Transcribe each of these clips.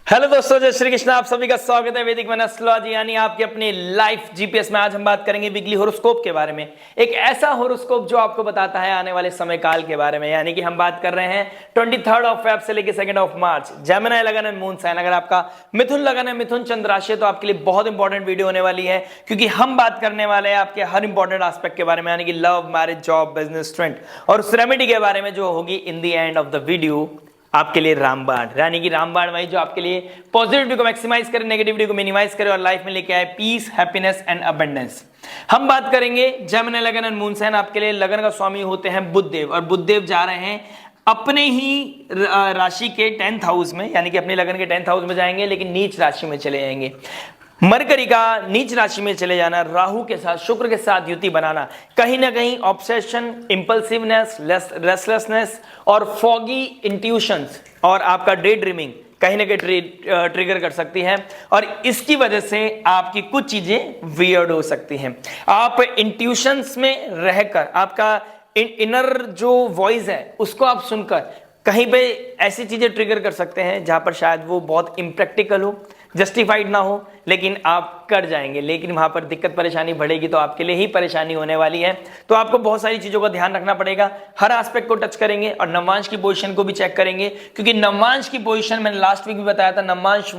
Hello दोस्तों, जय श्री कृष्ण। आप सभी का स्वागत है वैदिक मन एस्ट्रोलॉजी यानी आपकी अपनी लाइफ जीपीएस में। आज हम बात करेंगे वीकली होरोस्कोप के बारे में। एक ऐसा होरोस्कोप जो आपको बताता है आने वाले समय काल के बारे में। यानी कि हम बात कर रहे हैं 23 ऑफ फेब से लेकर 2 ऑफ मार्च। जेमिनी लगन एंड मून साइन। अगर आपका मिथुन लगन है, मिथुन चंद्र राशि है, तो आपके लिए बहुत इंपॉर्टेंट वीडियो होने वाली है, क्योंकि हम बात करने वाले हैं आपके हर इंपॉर्टेंट एस्पेक्ट के बारे में, यानी कि love, marriage, job, business, strength और उस रेमेडी के बारे में जो होगी in the end of the video आपके लिए रामबाण। यानी कि रामबाण वही जो आपके लिए पॉजिटिविटी को मैक्सिमाइज करे, नेगेटिविटी को मिनिमाइज करे और लाइफ में लेके आए पीस, हैप्पीनेस एंड अबंडेंस। हम बात करेंगे जेमिनी लगन एंड मून साइन। आपके लिए लगन का स्वामी होते हैं बुधदेव, और बुधदेव जा रहे हैं अपने ही राशि के 10th हाउस में, यानी कि अपने लगन के 10th हाउस में जाएंगे, लेकिन नीच राशि में चले जाएंगे। मरकरी का नीच राशि में चले जाना, राहु के साथ, शुक्र के साथ युति बनाना, कहीं ना कहीं ऑब्सेशन, इंपल्सिवनेस, रेस्टलेसनेस और फॉगी इंट्यूशंस और आपका डे ड्रीमिंग कहीं ना कहीं ट्रिगर कर सकती है, और इसकी वजह से आपकी कुछ चीजें वियर्ड हो सकती हैं। आप इंट्यूशंस में रहकर आपका इनर जो वॉइस है उसको आप सुनकर कहीं पे ऐसी चीजें ट्रिगर कर सकते हैं जहां पर शायद वो बहुत इम्प्रैक्टिकल हो, जस्टिफाइड ना हो, लेकिन आप कर जाएंगे। लेकिन वहां पर दिक्कत परेशानी बढ़ेगी तो आपके लिए ही परेशानी होने वाली है। तो आपको बहुत सारी चीजों का ध्यान रखना पड़ेगा। हर एस्पेक्ट को टच करेंगे और नवमांश की पोजीशन को भी चेक करेंगे, क्योंकि नवमांश की पोजीशन मैंने लास्ट वीक भी बताया था, नवमांश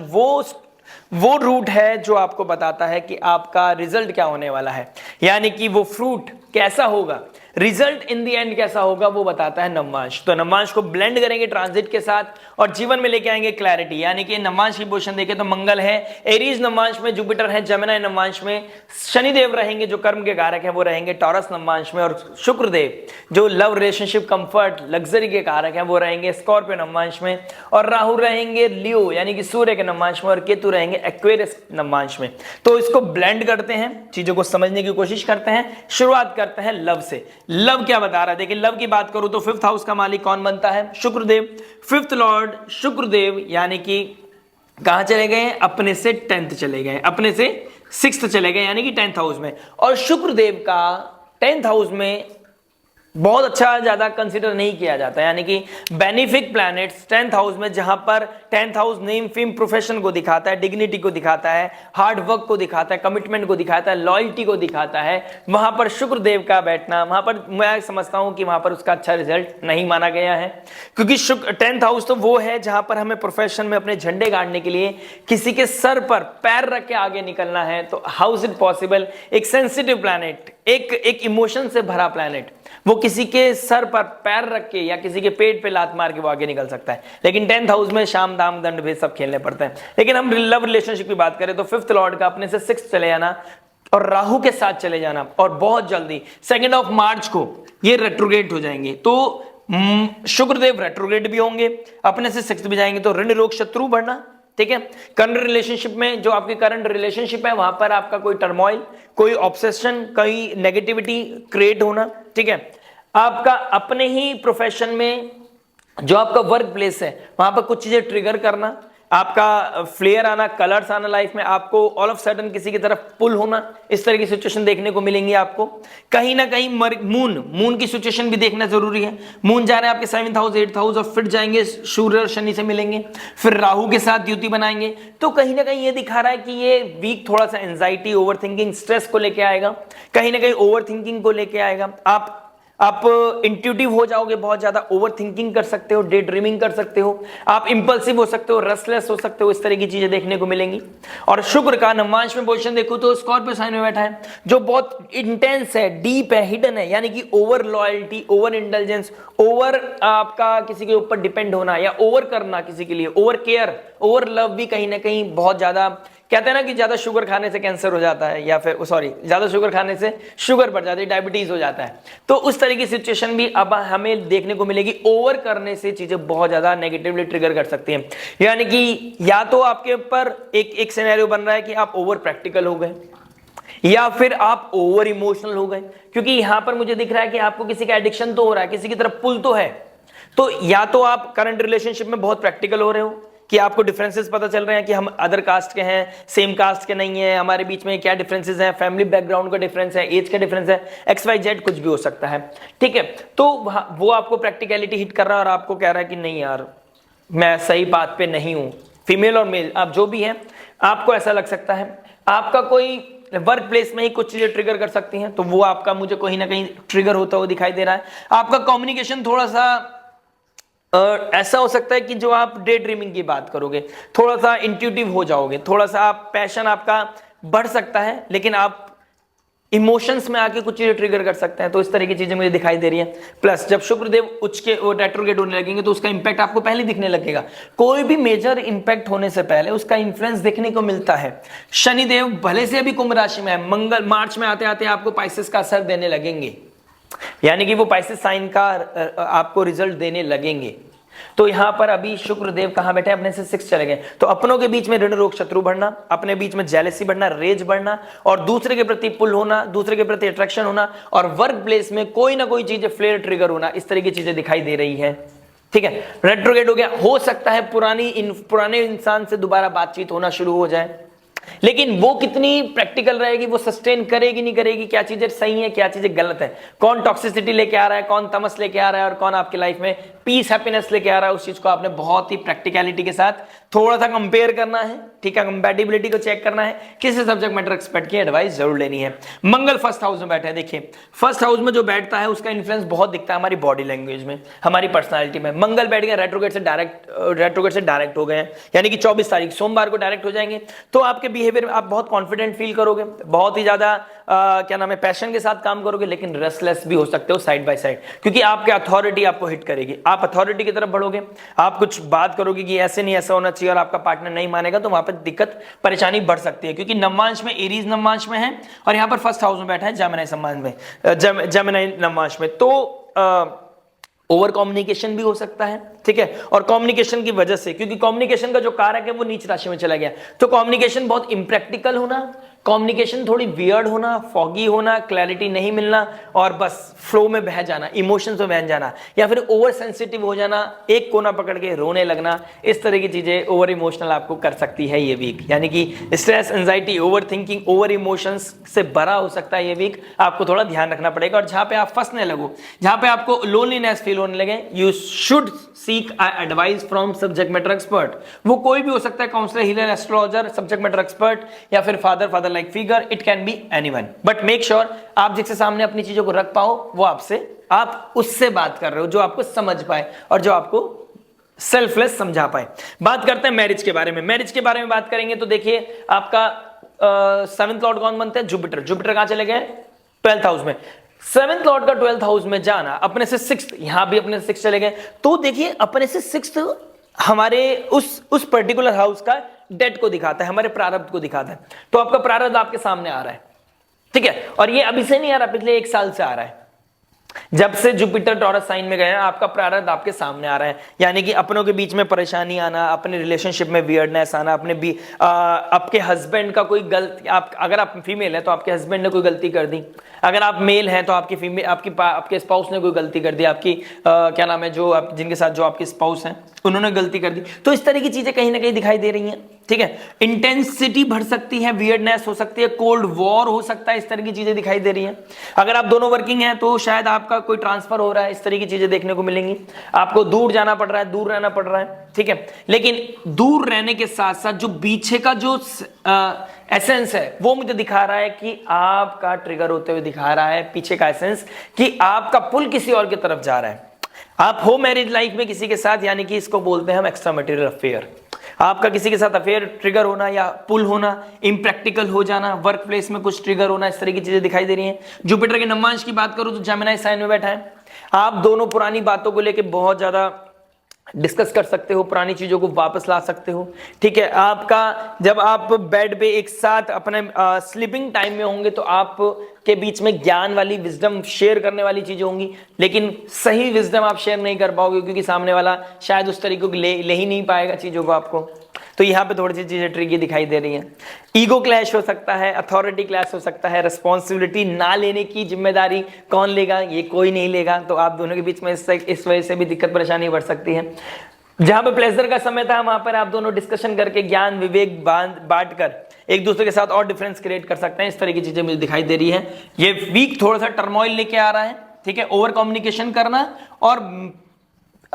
वो रूट है जो आपको बताता है कि आपका रिजल्ट क्या होने वाला है, यानी कि वो फ्रूट कैसा होगा, रिजल्ट इन द एंड कैसा होगा, वो बताता है नवमांश। तो नवमांश को ब्लेंड करेंगे ट्रांजिट के साथ और जीवन में लेके आएंगे क्लैरिटी। यानी कि नवमांश की पोजीशन देखें तो मंगल है एरीज नवमांश में, जुपिटर है जेमिनी नवमांश में, शनिदेव रहेंगे जो कर्म के कारक हैं वो रहेंगे टॉरस नवमांश में, और शुक्रदेव जो लव, रिलेशनशिप, कंफर्ट, लग्जरी के कारक हैं वो रहेंगे स्कॉर्पियो नवमांश में, और राहु रहेंगे लियो यानी कि सूर्य के नवमांश में, और केतु रहेंगे एक्वेरियस नवमांश में। तो इसको ब्लेंड करते हैं, चीजों को समझने की कोशिश करते हैं। शुरुआत करते हैं लव से। लव क्या बता रहा है, देखिए लव की बात करूं तो 5th हाउस का मालिक कौन बनता है? शुक्रदेव। 5th लॉर्ड शुक्रदेव यानी कि कहां चले गए? अपने से 10th चले गए, अपने से 6th चले गए, यानी कि 10th हाउस में। और शुक्रदेव का 10th हाउस में बहुत अच्छा ज्यादा कंसीडर नहीं किया जाता, यानी कि बेनिफिक प्लैनेट्स 10th हाउस में, जहां पर 10th house name, fame, profession को दिखाता है, डिग्निटी को दिखाता है, हार्ड वर्क को दिखाता है, कमिटमेंट को दिखाता है, लॉयल्टी को दिखाता है, वहां पर शुक्रदेव का बैठना, वहां पर मैं समझता हूं कि वहां पर उसका अच्छा रिजल्ट नहीं माना गया है, क्योंकि 10th हाउस तो वो है जहां पर हमें प्रोफेशन में अपने झंडे गाड़ने के लिए किसी के सर पर पैर रख के आगे निकलना है। तो हाउ इज इट पॉसिबल? एक सेंसिटिव प्लैनेट, एक इमोशन से भरा प्लैनेट, वो किसी के सर पर पैर रख के या किसी के पेट पे लात मार के वो आगे निकल सकता है। लेकिन 10th हाउस में शाम, दाम, दंड, भेद सब खेलने पड़ते हैं। लेकिन हम लव रिलेशनशिप की बात करें तो 5th लॉर्ड का अपने से 6th चले जाना और राहु के साथ चले जाना, और बहुत जल्दी 2 ऑफ मार्च को ये रेट्रोग्रेड हो जाएंगे। तो शुक्रदेव रेट्रोग्रेड भी होंगे, अपने से 6th भी जाएंगे, तो ऋण, रोग, शत्रु बढ़ना, ठीक है। करंट रिलेशनशिप में, जो आपकी करंट रिलेशनशिप है वहां पर आपका कोई टर्मोइल, कोई ऑब्सेशन, कोई नेगेटिविटी क्रिएट होना, ठीक है। आपका अपने ही प्रोफेशन में जो आपका वर्क प्लेस है वहां पर कुछ चीजें ट्रिगर करना, आपका फ्लेयर आना, कलर्स आना लाइफ में, आपको ऑल ऑफ सडन किसी की तरफ पुल होना, इस तरह की सिचुएशन देखने को मिलेंगी आपको। कहीं ना कहीं मून की सिचुएशन भी देखना जरूरी है। मून जा रहे हैं आपके 7th हाउस, 8th हाउस, और फिर जाएंगे सूर्य और शनि से मिलेंगे, फिर राहु के साथ युति बनाएंगे। तो कहीं ना कहीं ये दिखा रहा है कि ये वीक थोड़ा सा एंजाइटी, ओवर थिंकिंग, स्ट्रेस को लेके आएगा, कहीं ना कहीं ओवर थिंकिंग को लेके आएगा। आप इंट्यूटिव हो जाओगे, बहुत ज्यादा ओवर थिंकिंग कर सकते हो, डे ड्रीमिंग कर सकते हो, आप इंपल्सिव हो सकते हो, रेस्टलेस हो सकते हो, इस तरह की चीजें देखने को मिलेंगी। और शुक्र का नवमांश में पोजीशन देखो तो स्कॉर्पियो साइन में बैठा है, जो बहुत इंटेंस है, डीप है, हिडन है, यानी कि over loyalty, over intelligence, over आपका किसी के ऊपर डिपेंड होना या ओवर करना किसी के लिए, ओवर केयर, ओवर लव भी कहीं ना कहीं बहुत ज्यादा। कहते हैं ना कि ज्यादा शुगर खाने से कैंसर हो जाता है, या फिर ज्यादा शुगर खाने से शुगर बढ़ जाती है, डायबिटीज हो जाता है। तो उस तरह की सिचुएशन भी अब हमें देखने को मिलेगी। ओवर करने से चीजें बहुत ज्यादा नेगेटिवली ट्रिगर कर सकती हैं, यानी कि या तो आपके ऊपर एक सिनेरियो बन रहा है कि आप ओवर प्रैक्टिकल हो गए, या फिर आप ओवर इमोशनल हो गए, क्योंकि यहां पर मुझे दिख रहा है कि आपको किसी का एडिक्शन तो हो रहा है, किसी की तरफ पुल तो है। तो या तो आप करंट रिलेशनशिप में बहुत प्रैक्टिकल हो रहे हो कि आपको डिफरेंसेस पता चल रहे हैं कि हम अदर कास्ट के हैं, सेम कास्ट के नहीं है, हमारे बीच में क्या डिफरेंसेस हैं, फैमिली बैकग्राउंड का डिफरेंस है, एज का डिफरेंस है, XYZ कुछ भी हो सकता है, ठीक है। तो वो आपको प्रैक्टिकलिटी हिट कर रहा है और आपको कह रहा है कि नहीं यार मैं सही बात पे नहीं हूं, फीमेल और मेल आप जो भी हैं, आपको ऐसा लग सकता है आपका कोई वर्क प्लेस में ही कुछ चीजें ट्रिगर कर सकती हैं, तो वो आपका मुझे कहीं ना कहीं ट्रिगर होता हुआ दिखाई दे रहा है। आपका कम्युनिकेशन थोड़ा सा ऐसा हो सकता है कि जो आप डे ड्रीमिंग की बात करोगे, थोड़ा सा इंट्यूटिव हो जाओगे, थोड़ा सा आप पैशन आपका बढ़ सकता है, लेकिन आप इमोशंस में आके कुछ चीजें ट्रिगर कर सकते हैं। तो इस तरह की चीजें मुझे दिखाई दे रही है। प्लस जब शुक्रदेव उच्च के वो रेट्रोग्रेड होने लगेंगे तो उसका इंपैक्ट आपको पहले दिखने लगेगा। कोई भी मेजर इंपैक्ट होने से पहले उसका इन्फ्लुएंस देखने को मिलता है। शनिदेव भले से अभी कुंभ राशि में है, मंगल मार्च में आते आते आपको पाइसेस का असर देने लगेंगे, यानी कि वो पाइसेस साइन का आपको रिजल्ट देने लगेंगे। तो यहां पर अभी शुक्रदेव कहां बैठे, अपने से 6 चले गए। तो अपनों के बीच में ऋण रोग शत्रु बढ़ना, अपने बीच में जेलेसी बढ़ना, रेज बढ़ना, और दूसरे के प्रति पुल होना, दूसरे के प्रति अट्रैक्शन होना, और वर्क प्लेस में कोई ना कोई चीजें फ्लेयर ट्रिगर होना, इस तरह की चीजें दिखाई दे रही है। ठीक है, रेट्रोग्रेड हो गया, हो सकता है पुराने इंसान से दोबारा बातचीत होना शुरू हो जाए, लेकिन वो कितनी प्रैक्टिकल रहेगी, वो सस्टेन करेगी नहीं करेगी, क्या चीजें सही है क्या चीजें गलत है, कौन टॉक्सिसिटी लेके आ रहा है, कौन तमस लेके आ रहा है, और कौन आपकी लाइफ में पीस हैप्पीनेस लेके आ रहा है, उस चीज को आपने बहुत ही प्रैक्टिकलिटी के साथ थोड़ा सा कंपेयर करना है। ठीक है, कंपैटिबिलिटी को चेक करना है, किसी सब्जेक्ट मैटर एक्सपर्ट की एडवाइस जरूर लेनी है। मंगल फर्स्ट हाउस में बैठा है। देखिए फर्स्ट हाउस में जो बैठता है उसका इन्फ्लुएंस बहुत दिखता है हमारी बॉडी लैंग्वेज में, हमारी पर्सनालिटी में। मंगल बैठ गया रेट्रोग्रेड से डायरेक्ट हो गए हैं, यानी कि 24 तारीख सोमवार को डायरेक्ट हो जाएंगे। तो आपके बिहेवियर में आप बहुत कॉन्फिडेंट फील करोगे, बहुत ही ज्यादा क्या नाम है पैशन के साथ काम करोगे, लेकिन रेस्टलेस भी हो सकते हो साइड बाय साइड, क्योंकि आपके अथॉरिटी आपको हिट करेगी। आप अथॉरिटी की तरफ बढ़ोगे, आप कुछ बात करोगे कि ऐसे नहीं ऐसा होना चाहिए, और आपका पार्टनर नहीं मानेगा, तो वहां पर दिक्कत परेशानी बढ़ सकती है। क्योंकि नवमांश में एरीज नवमांश में है, और यहां पर फर्स्ट हाउस में बैठा है जेमिनी सम्मान में, जेमिनी नवमांश में। तो ओवर कम्युनिकेशन भी हो सकता है। ठीक है, और कम्युनिकेशन की वजह से, क्योंकि कम्युनिकेशन का जो कारक है वो नीच राशि में चला गया, तो कम्युनिकेशन बहुत इम्प्रैक्टिकल होना, कम्युनिकेशन थोड़ी वियर्ड होना, फॉगी होना, क्लैरिटी नहीं मिलना, और बस फ्लो में बह जाना, इमोशंस में बह जाना, या फिर ओवर सेंसिटिव हो जाना, एक कोना पकड़ के रोने लगना, इस तरह की चीजें ओवर इमोशनल आपको कर सकती है ये वीक। यानी कि stress, anxiety, over thinking, over emotions से भरा हो सकता है ये वीक, आपको थोड़ा ध्यान रखना पड़ेगा। और जहां पे आप फंसने लगो, जहां पे आपको लोनलीनेस फील होने लगे, you should seek advice from subject matter expert. वो कोई भी हो सकता है, counsellor, healer, astrologer, subject matter expert, या फिर father like figure, it can be anyone, but make sure आप जिसके सामने अपनी चीजों को रख पाओ, वो आप उससे बात कर रहे हो जो आपको समझ पाए और जो आपको सेल्फलेस समझा पाए। बात करते हैं मैरिज के बारे में। मैरिज के बारे में बात करेंगे तो देखिए आपका 7th लॉर्ड कौन बनते हैं, जुपिटर। जुपिटर कहां चले गए, 12th हाउस में। 7th लॉर्ड का 12th हाउस में जाना, अपने से 6th, यहां भी अपने से 6 चले गए, तो देखिए अपने से 6th हमारे उस पर्टिकुलर हाउस का डेट को दिखाता है, हमारे प्रारब्ध को दिखाता है। तो आपका प्रारब्ध आपके सामने आ रहा है। ठीक है, और ये अभी से नहीं आ रहा, पिछले 1 साल से आ रहा है। जब से जुपिटर टॉरस साइन में गए हैं, आपका प्रारब्ध आपके सामने आ रहा है। यानी कि अपनों के बीच में परेशानी आना, अपने रिलेशनशिप में वियर्डनेस आना, आपके हस्बैंड का कोई गलती, अगर आप फीमेल है तो आपके हस्बैंड ने कोई गलती कर दी, अगर आप मेल हैं तो आपके स्पाउस ने कोई गलती कर दी, आपकी क्या नाम है जिनके साथ जो आपके स्पाउस हैं उन्होंने गलती कर दी। तो इस तरह की चीजें कहीं ना कहीं दिखाई दे रही हैं। ठीक है, इंटेंसिटी बढ़ सकती है, वियर्डनेस हो सकती है, कोल्ड वॉर हो सकता है, इस तरह की चीजें दिखाई दे रही हैं। अगर आप दोनों वर्किंग हैं तो शायद आपका कोई ट्रांसफर हो रहा है, इस तरह की चीजें देखने को मिलेंगी। आपको दूर जाना पड़ रहा है, दूर रहना पड़ रहा है। ठीक है, लेकिन दूर रहने के साथ साथ जो पीछे का जो एसेंस है वो मुझे दिखा रहा है कि आपका ट्रिगर होते हुए दिखा रहा है, पीछे का एसेंस कि आपका पुल किसी और की तरफ जा रहा है। आप हो मैरिज लाइफ में किसी के साथ, यानी कि इसको बोलते हैं हम एक्स्ट्रा मटेरियल अफेयर। आपका किसी के साथ अफेयर ट्रिगर होना या पुल होना, इम्प्रैक्टिकल हो जाना, वर्क प्लेस में कुछ ट्रिगर होना, इस तरह की चीजें दिखाई दे रही हैं। जुपिटर के नवमांश की बात करूं तो जेमिनी साइन में बैठा है। आप दोनों पुरानी बातों को लेकर बहुत ज्यादा डिस्कस कर सकते हो, पुरानी चीजों को वापस ला सकते हो। ठीक है, आपका जब आप बेड पे एक साथ अपने स्लीपिंग टाइम में होंगे तो आप के बीच में ज्ञान वाली, विजडम शेयर करने वाली चीजें होंगी, लेकिन सही विजडम आप शेयर नहीं कर पाओगे, क्योंकि सामने वाला शायद उस तरीके को ले ही नहीं पाएगा चीजों को आपको। तो यहाँ पे थोड़ी सी चीजें ट्रिकी दिखाई दे रही हैं। ईगो क्लैश हो सकता है, अथॉरिटी क्लैश हो सकता है, रिस्पॉन्सिबिलिटी ना लेने की जिम्मेदारी कौन लेगा, ये कोई नहीं लेगा, तो आप दोनों के बीच में इस वजह से भी दिक्कत परेशानी बढ़ सकती है। जहां पे प्लेजर का समय था वहां पर आप दोनों डिस्कशन करके ज्ञान विवेक बांट कर एक दूसरे के साथ और डिफरेंस क्रिएट कर सकते हैं। इस तरह की चीजें मुझे दिखाई दे रही है। ये वीक थोड़ा सा टर्मोइल लेके आ रहा है। ठीक है, ओवर कम्युनिकेशन करना और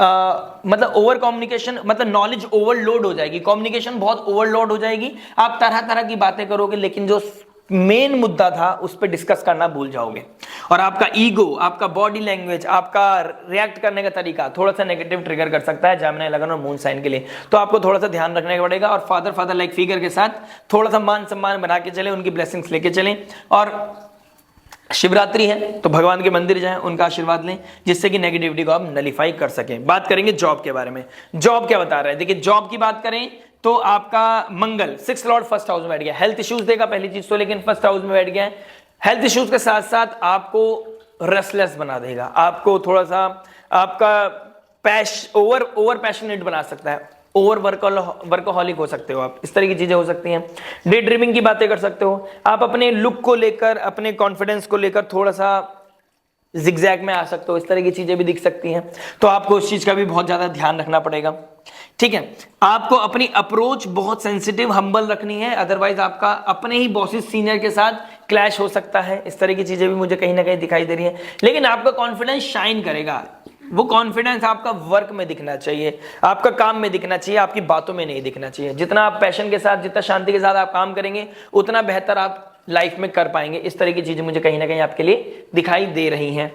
मतलब ओवर कम्युनिकेशन, मतलब नॉलेज ओवरलोड हो जाएगी, कम्युनिकेशन बहुत ओवरलोड हो जाएगी, आप तरह तरह की बातें करोगे लेकिन जो मेन मुद्दा था उस पर डिस्कस करना भूल जाओगे। और आपका ईगो, आपका बॉडी लैंग्वेज, आपका रिएक्ट करने का तरीका थोड़ा सा नेगेटिव ट्रिगर कर सकता है जेमिनी, लगन और मून साइन के लिए। तो आपको थोड़ा सा ध्यान रखने का पड़ेगा और फादर लाइक फिगर के साथ थोड़ा सा मान सम्मान बना के चले, उनकी ब्लेसिंग्स लेके चलें। और शिवरात्रि है तो भगवान के मंदिर जाएं, उनका आशीर्वाद लें, जिससे कि नेगेटिविटी को आप नलीफाई कर सकें। बात करेंगे जॉब के बारे में। जॉब क्या बता रहा है, देखिए जॉब की बात करें तो आपका मंगल 6 लॉर्ड फर्स्ट हाउस में बैठ गया, हेल्थ इश्यूज देगा पहली चीज तो, लेकिन फर्स्ट हाउस में बैठ गया है। हेल्थ इश्यूज के साथ साथ आपको रेस्टलेस बना देगा, आपको थोड़ा सा आपका ओवर पैशनेट बना सकता है, ओवर वर्कोहॉलिक हो सकते हो आप, इस तरह की चीजें हो सकती हैं। डे ड्रीमिंग की बातें कर सकते हो आप, अपने लुक को लेकर, अपने कॉन्फिडेंस को लेकर थोड़ा सा जिगजैग में आ सकते हो, इस तरह की चीजें भी दिख सकती हैं। तो आपको उस चीज का भी बहुत ज्यादा ध्यान रखना पड़ेगा, ठीक है। आपको अपनी अप्रोच बहुत सेंसिटिव हम्बल रखनी है, अदरवाइज आपका अपने ही बॉसेस सीनियर के साथ क्लैश हो सकता है। इस तरह की चीजें भी मुझे कहीं ना कहीं दिखाई दे रही है, लेकिन आपका कॉन्फिडेंस शाइन करेगा। वो कॉन्फिडेंस आपका वर्क में दिखना चाहिए, आपका काम में दिखना चाहिए, आपकी बातों में नहीं दिखना चाहिए। जितना आप पैशन के साथ, जितना शांति के साथ आप काम करेंगे, उतना बेहतर आप लाइफ में कर पाएंगे। इस तरह की चीजें मुझे कहीं ना कहीं आपके लिए दिखाई दे रही हैं।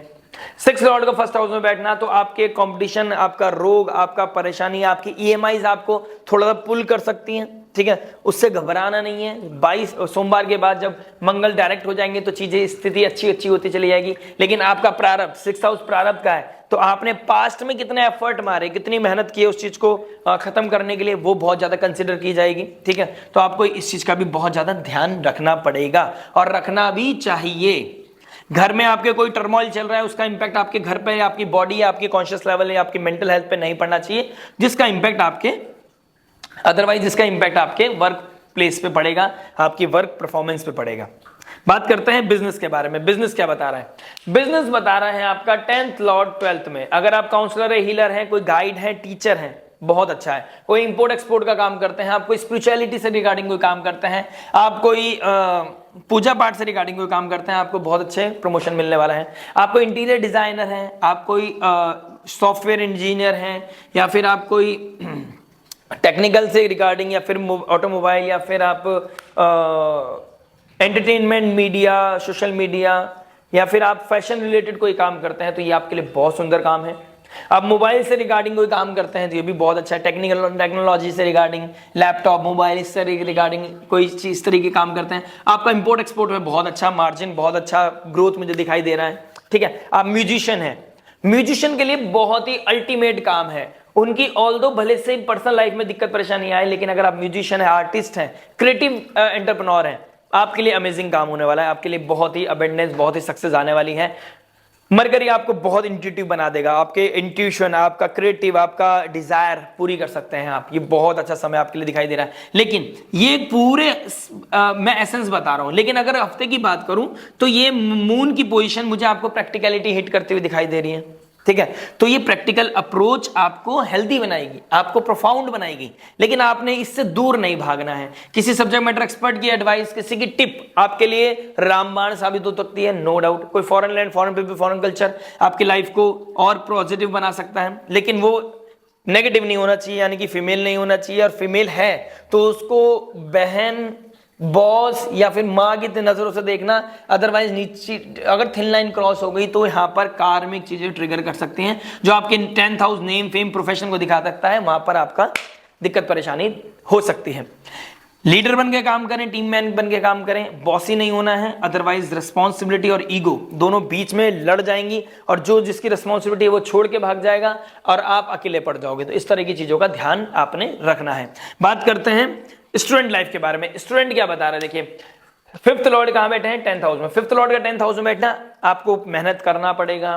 6 लॉर्ड का फर्स्ट हाउस में बैठना तो आपके कंपटीशन, आपका रोग, आपका परेशानी, आपकी ईएमआईज आपको थोड़ा सा पुल कर सकती हैं, ठीक है। उससे घबराना नहीं है। 22 सोमवार के बाद जब मंगल डायरेक्ट हो जाएंगे तो चीजें, स्थिति अच्छी होती चली जाएगी। लेकिन आपका प्रारब्ध 6th हाउस प्रारब्ध का है, तो आपने पास्ट में कितने एफर्ट मारे, कितनी मेहनत की है उस चीज को खत्म करने के लिए, वो बहुत ज्यादा कंसिडर की जाएगी, ठीक है। तो आपको इस चीज का भी बहुत ज्यादा ध्यान रखना पड़ेगा और रखना भी चाहिए। घर में आपके कोई टर्मोइल चल रहा है, उसका इंपैक्ट आपके घर पे, आपकी बॉडी, आपकी कॉन्शियस लेवल या आपकी मेंटल हेल्थ पे नहीं पड़ना चाहिए, जिसका इंपैक्ट आपके वर्क प्लेस पे पड़ेगा, आपकी वर्क परफॉर्मेंस पे पड़ेगा। बात करते हैं बिजनेस के बारे में। बिजनेस क्या बता रहा है, बिजनेस बता रहा है आपका 10th लॉर्ड 12th में। अगर आप काउंसलर है, हीलर है, कोई गाइड है, टीचर है, बहुत अच्छा है। कोई इंपोर्ट एक्सपोर्ट का काम करते हैं, आप कोई स्पिरिचुअलिटी से रिगार्डिंग कोई काम करते हैं, आप कोई पूजा पाठ से रिगार्डिंग कोई काम करते हैं, आपको बहुत अच्छे प्रमोशन मिलने वाला है। आप कोई इंटीरियर डिजाइनर हैं, आप कोई सॉफ्टवेयर इंजीनियर हैं, या फिर आप कोई टेक्निकल से रिगार्डिंग, या फिर ऑटोमोबाइल, या फिर आप एंटरटेनमेंट, मीडिया, सोशल मीडिया, या फिर आप फैशन रिलेटेड कोई काम करते हैं, तो ये आपके लिए बहुत सुंदर काम है। आप मोबाइल से रिगार्डिंग कोई काम करते हैं तो ये भी बहुत अच्छा है। टेक्नोलॉजी से रिगार्डिंग, लैपटॉप, मोबाइल, इससे रिगार्डिंग कोई चीज इस तरह के काम करते हैं, आपका इंपोर्ट एक्सपोर्ट में बहुत अच्छा मार्जिन, बहुत अच्छा ग्रोथ मुझे दिखाई दे रहा है, ठीक है। आप म्यूजिशियन हैं, म्यूजिशियन के लिए बहुत ही अल्टीमेट काम है। उनकी ऑल्दो भले से पर्सनल लाइफ में दिक्कत परेशानी आए, लेकिन अगर आप म्यूजिशियन है, आर्टिस्ट हैं, क्रिएटिव एंटरप्रेन्योर हैं, आपके लिए अमेजिंग काम होने वाला है, आपके लिए बहुत ही अबेंडेंस, बहुत ही सक्सेस आने वाली है। मरकरी आपको बहुत इंट्यूटिव बना देगा, आपके इंट्यूशन, आपका क्रिएटिव, आपका डिजायर पूरी कर सकते हैं आप। ये बहुत अच्छा समय आपके लिए दिखाई दे रहा है। लेकिन ये पूरे मैं एसेंस बता रहा हूं, लेकिन अगर हफ्ते की बात करूं तो ये मून की पोजीशन मुझे आपको प्रैक्टिकलिटी हिट करते हुए दिखाई दे रही है, ठीक है। तो ये प्रैक्टिकल अप्रोच आपको हेल्दी बनाएगी, आपको प्रोफाउंड बनाएगी, लेकिन आपने इससे दूर नहीं भागना है। किसी सब्जेक्ट मैटर एक्सपर्ट की एडवाइस, किसी की टिप आपके लिए रामबाण साबित हो सकती है, नो डाउट। कोई foreign land, foreign people, foreign culture आपकी लाइफ को और पॉजिटिव बना सकता है, लेकिन वो नेगेटिव नहीं होना चाहिए, यानी कि फीमेल नहीं होना चाहिए। और फीमेल है तो उसको बहन, बॉस या फिर माँ की नजरों से देखना, अदरवाइज नीचे अगर थिन लाइन क्रॉस हो गई तो यहाँ पर कार्मिक चीजें ट्रिगर कर सकती हैं, जो आपके 10th house name, fame, profession को दिखा सकता है। वहां पर आपका दिक्कत परेशानी हो सकती है। लीडर बन के काम करें, टीम मैन बन के काम करें, बॉसी नहीं होना है, अदरवाइज रिस्पॉन्सिबिलिटी और ईगो दोनों बीच में लड़ जाएंगी, और जो जिसकी रिस्पॉन्सिबिलिटी है वो छोड़ के भाग जाएगा और आप अकेले पड़ जाओगे। तो इस तरह की चीजों का ध्यान आपने रखना है। बात करते हैं स्टूडेंट लाइफ के बारे में। स्टूडेंट क्या बता रहा है, देखिए 5th लॉर्ड कहां बैठे हैं, 10th हाउस में। 5th लॉर्ड का 10th हाउस में बैठना, आपको मेहनत करना पड़ेगा,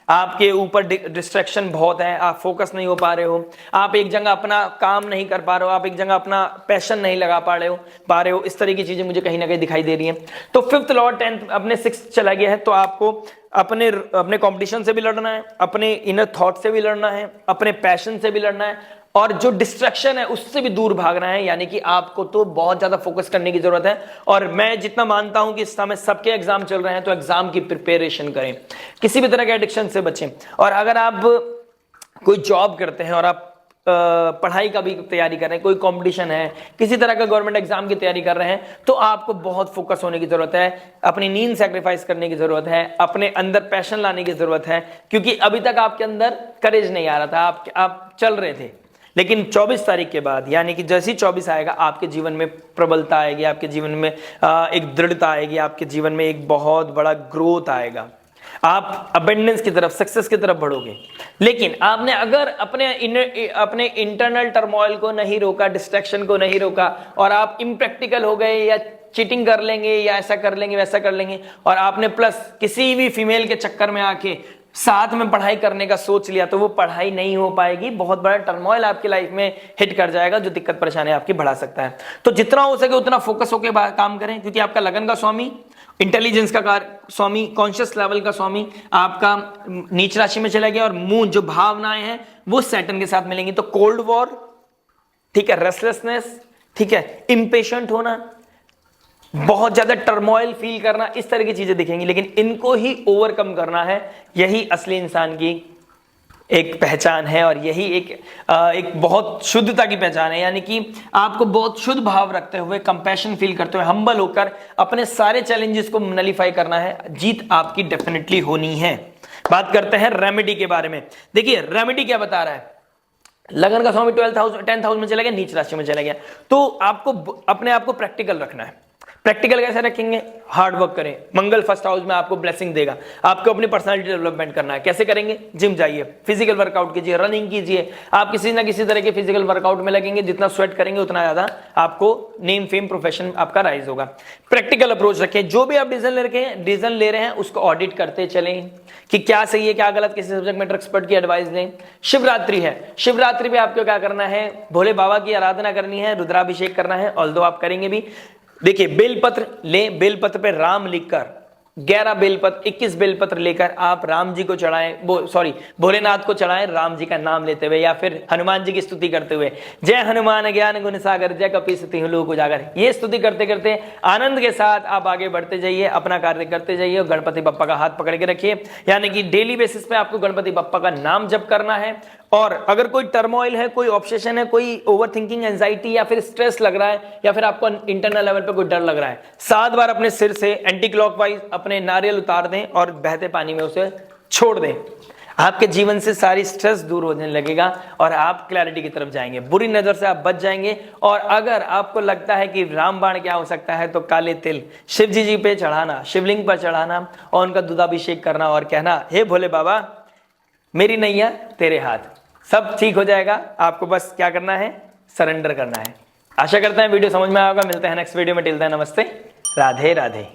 आपके ऊपर डिस्ट्रैक्शन बहुत है, आप फोकस नहीं हो पा रहे हो, आप एक जगह अपना काम नहीं कर पा रहे हो, आप एक जगह अपना पैशन नहीं लगा पा रहे हो। इस तरह की चीजें मुझे कहीं ना कहीं दिखाई दे रही हैं। तो 5th लॉर्ड 10th अपने 6th चला गया है, तो आपको अपने कंपटीशन से भी लड़ना है, अपने इनर थॉट से भी लड़ना है, अपने पैशन से भी लड़ना है, और जो डिस्ट्रैक्शन है उससे भी दूर भागना है। यानी कि आपको तो बहुत ज्यादा फोकस करने की जरूरत है। और मैं जितना मानता हूं कि इस समय सबके एग्जाम चल रहे हैं, तो एग्जाम की प्रिपरेशन करें, किसी भी तरह के एडिक्शन से बचें। और अगर आप कोई जॉब करते हैं और आप पढ़ाई का भी तैयारी कर रहे हैं, कोई कंपटीशन है, किसी तरह का गवर्नमेंट एग्जाम की तैयारी कर रहे हैं, तो आपको बहुत फोकस होने की जरूरत है, अपनी नींद सैक्रिफाइस करने की जरूरत है, अपने अंदर पैशन लाने की जरूरत है, क्योंकि अभी तक आपके अंदर करेज नहीं आ रहा था, आप चल रहे थे। लेकिन 24 तारीख के बाद, यानी कि जैसे ही 24 आएगा, आपके जीवन में प्रबलता आएगी, आपके जीवन में एक दृढ़ता आएगी, आपके जीवन में एक बहुत बड़ा ग्रोथ आएगा, आप अबेंडेंस की तरफ, सक्सेस की तरफ बढ़ोगे। लेकिन आपने अगर अपने इंटरनल टर्मोइल को नहीं रोका, डिस्ट्रैक्शन को नहीं रोका, और आप इम्प्रैक्टिकल हो गए, या चीटिंग कर लेंगे, या ऐसा कर लेंगे, वैसा कर लेंगे, और आपने प्लस किसी भी फीमेल के चक्कर में आके साथ में पढ़ाई करने का सोच लिया, तो वो पढ़ाई नहीं हो पाएगी, बहुत बड़ा टर्मोइल आपकी लाइफ में हिट कर जाएगा, जो दिक्कत परेशानी आपकी बढ़ा सकता है। तो जितना हो सके उतना फोकस होकर काम करें, क्योंकि आपका लगन का स्वामी, इंटेलिजेंस का स्वामी, कॉन्शियस लेवल का स्वामी आपका नीच राशि में चला गया, और मून जो भावनाएं हैं वो सैटर्न के साथ मिलेंगी। तो कोल्ड वॉर, ठीक है, रेस्टलेसनेस, ठीक है, इम्पेशेंट होना, बहुत ज्यादा टर्मोइल फील करना, इस तरह की चीजें दिखेंगी, लेकिन इनको ही ओवरकम करना है। यही असली इंसान की एक पहचान है, और यही एक बहुत शुद्धता की पहचान है, यानी कि आपको बहुत शुद्ध भाव रखते हुए, कंपैशन फील करते हुए, हम्बल होकर अपने सारे चैलेंजेस को नलीफाई करना है। जीत आपकी डेफिनेटली होनी है। बात करते हैं रेमेडी के बारे में। देखिए रेमेडी क्या बता रहा है, लगन का स्वामी 10,000 में चला गया, नीच राशि में चला गया, तो आपको अपने आप को प्रैक्टिकल रखना है। प्रैक्टिकल कैसे रखेंगे, हार्ड वर्क करें, मंगल फर्स्ट हाउस में आपको ब्लेसिंग देगा, आपको अपनी पर्सनालिटी डेवलपमेंट करना है। कैसे करेंगे, जिम जाइए, फिजिकल वर्कआउट कीजिए, रनिंग कीजिए, आप किसी ना किसी तरह के फिजिकल वर्कआउट में लगेंगे, जितना स्वेट करेंगे उतना ज्यादा आपको नेम फेम प्रोफेशन आपका राइज होगा। प्रैक्टिकल अप्रोच रखें, जो भी आप डिसीजन ले रहे हैं उसको ऑडिट करते चलें कि क्या सही है क्या गलत, किसी सब्जेक्ट मैटर एक्सपर्ट की एडवाइस लें। शिवरात्रि है, शिवरात्रि में आपको क्या करना है, भोले बाबा की आराधना करनी है, रुद्राभिषेक करना है, ऑल्दो आप करेंगे भी। देखिए बेलपत्र ले, बेलपत्र पे राम लिखकर 11 बेलपत्र 21 बेलपत्र लेकर आप राम जी को चढ़ाएं, भोलेनाथ को चढ़ाएं, राम जी का नाम लेते हुए, या फिर हनुमान जी की स्तुति करते हुए, जय हनुमान ज्ञान गुण सागर, जय कपीसति लोक उजागर। ये स्तुति करते करते आनंद के साथ आप आगे बढ़ते जाइए, अपना कार्य करते जाइए, और गणपति बप्पा का हाथ पकड़ के रखिए, यानी कि डेली बेसिस पे आपको गणपति बप्पा का नाम जप करना है। और अगर कोई टर्मोइल है, कोई ऑब्सेशन है, कोई ओवरथिंकिंग, एंजाइटी या फिर स्ट्रेस लग रहा है, या फिर आपको इंटरनल लेवल पे कोई डर लग रहा है, 7 बार अपने सिर से एंटी क्लॉकवाइज अपने नारियल उतार दें और बहते पानी में उसे छोड़ दें। आपके जीवन से सारी स्ट्रेस दूर होने लगेगा और आप क्लैरिटी की तरफ जाएंगे, बुरी नजर से आप बच जाएंगे। और अगर आपको लगता है कि रामबाण क्या हो सकता है, तो काले तिल शिव जी पे चढ़ाना, शिवलिंग पर चढ़ाना, और उनका दूधाभिषेक करना, और कहना, हे भोले बाबा मेरी नैया तेरे हाथ, सब ठीक हो जाएगा। आपको बस क्या करना है, सरेंडर करना है। आशा करता है वीडियो समझ में आएगा। मिलते हैं नेक्स्ट वीडियो में। टिल देन नमस्ते, राधे राधे।